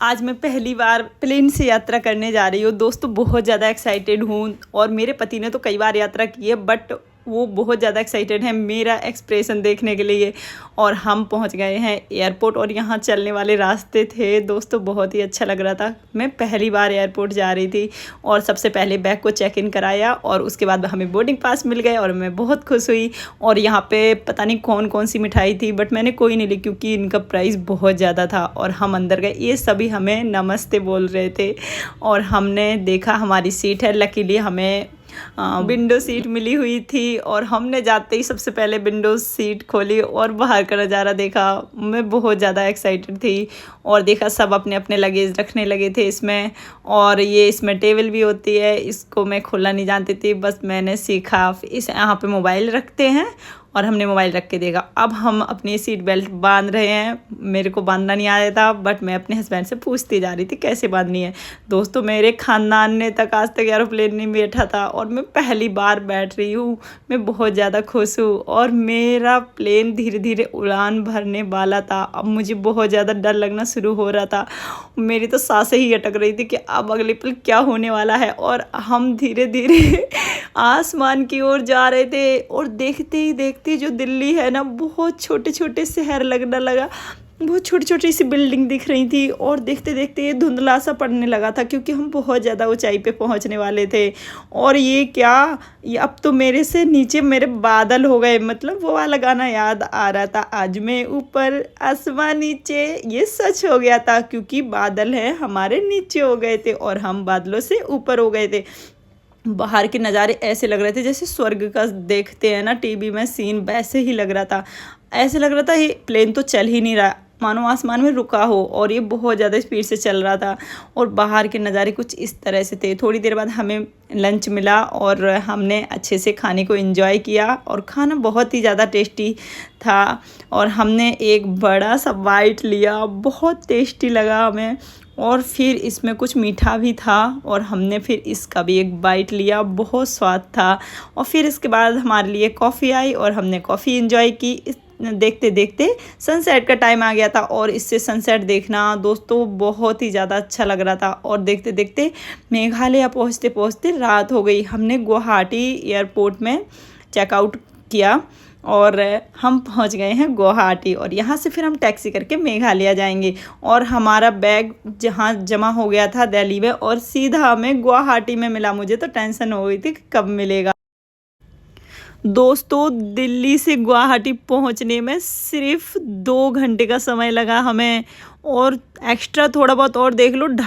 आज मैं पहली बार प्लेन से यात्रा करने जा रही हूँ दोस्तों। बहुत ज़्यादा एक्साइटेड हूँ और मेरे पति ने तो कई बार यात्रा की है बट वो बहुत ज़्यादा एक्साइटेड है मेरा एक्सप्रेशन देखने के लिए। और हम पहुँच गए हैं एयरपोर्ट और यहाँ चलने वाले रास्ते थे दोस्तों, बहुत ही अच्छा लग रहा था। मैं पहली बार एयरपोर्ट जा रही थी और सबसे पहले बैग को चेक इन कराया और उसके बाद हमें बोर्डिंग पास मिल गए और मैं बहुत खुश हुई। और यहाँ पे पता नहीं कौन कौन सी मिठाई थी बट मैंने कोई नहीं ली क्योंकि इनका प्राइस बहुत ज़्यादा था। और हम अंदर गए, ये सभी हमें नमस्ते बोल रहे थे और हमने देखा हमारी सीट है। लकीली हमें विंडो सीट मिली हुई थी और हमने जाते ही सबसे पहले विंडो सीट खोली और बाहर का नज़ारा देखा। मैं बहुत ज़्यादा एक्साइटेड थी और देखा सब अपने अपने लगेज रखने लगे थे इसमें। और ये इसमें टेबल भी होती है, इसको मैं खोलना नहीं जानती थी, बस मैंने सीखा। इस यहाँ पे मोबाइल रखते हैं और हमने मोबाइल रख के देखा। अब हम अपनी सीट बेल्ट बांध रहे हैं। मेरे को बांधना नहीं आया था बट मैं अपने हस्बैंड से पूछती जा रही थी कैसे बांधनी है। दोस्तों मेरे ख़ानदान ने तक आज तक एरोप्लेन नहीं बैठा था और मैं पहली बार बैठ रही हूँ। मैं बहुत ज़्यादा खुश हूँ और मेरा प्लेन धीरे धीरे उड़ान भरने वाला था। अब मुझे बहुत ज़्यादा डर लगना शुरू हो रहा था, मेरी तो सांसें ही अटक रही थी कि अब अगले पल क्या होने वाला है। और हम धीरे धीरे आसमान की ओर जा रहे थे और देखते ही देखते जो दिल्ली है ना, बहुत छोटे छोटे शहर लगने लगा, बहुत छोटी छोटी सी बिल्डिंग दिख रही थी। और देखते देखते ये धुंधला सा पड़ने लगा था क्योंकि हम बहुत ज़्यादा ऊंचाई पे पहुंचने वाले थे। और ये क्या, ये अब तो मेरे से नीचे मेरे बादल हो गए, मतलब वो वाला गाना याद आ रहा था, आज मैं ऊपर आसमान नीचे। ये सच हो गया था क्योंकि बादल है हमारे नीचे हो गए थे और हम बादलों से ऊपर हो गए थे। बाहर के नज़ारे ऐसे लग रहे थे जैसे स्वर्ग का देखते हैं ना टीवी में सीन, वैसे ही लग रहा था। ऐसे लग रहा था ये प्लेन तो चल ही नहीं रहा, मानो आसमान में रुका हो। और ये बहुत ज़्यादा स्पीड से चल रहा था और बाहर के नज़ारे कुछ इस तरह से थे। थोड़ी देर बाद हमें लंच मिला और हमने अच्छे से खाने को एंजॉय किया और खाना बहुत ही ज़्यादा टेस्टी था। और हमने एक बड़ा सा बाइट लिया, बहुत टेस्टी लगा हमें। और फिर इसमें कुछ मीठा भी था और हमने फिर इसका भी एक बाइट लिया, बहुत स्वाद था। और फिर इसके बाद हमारे लिए कॉफ़ी आई और हमने कॉफ़ी एंजॉय की। देखते देखते सनसेट का टाइम आ गया था और इससे सनसेट देखना दोस्तों बहुत ही ज़्यादा अच्छा लग रहा था। और देखते देखते मेघालय पहुँचते पहुँचते रात हो गई। हमने गुवाहाटी एयरपोर्ट में चेकआउट किया और हम पहुंच गए हैं गुवाहाटी। और यहाँ से फिर हम टैक्सी करके मेघालय जाएंगे। और हमारा बैग जहाँ जमा हो गया था दिल्ली में और सीधा हमें गुवाहाटी में मिला। मुझे तो टेंशन हो गई थी कि कब मिलेगा। दोस्तों दिल्ली से गुवाहाटी पहुँचने में सिर्फ 2 घंटे का समय लगा हमें, और एक्स्ट्रा थोड़ा बहुत और देख लो 2.5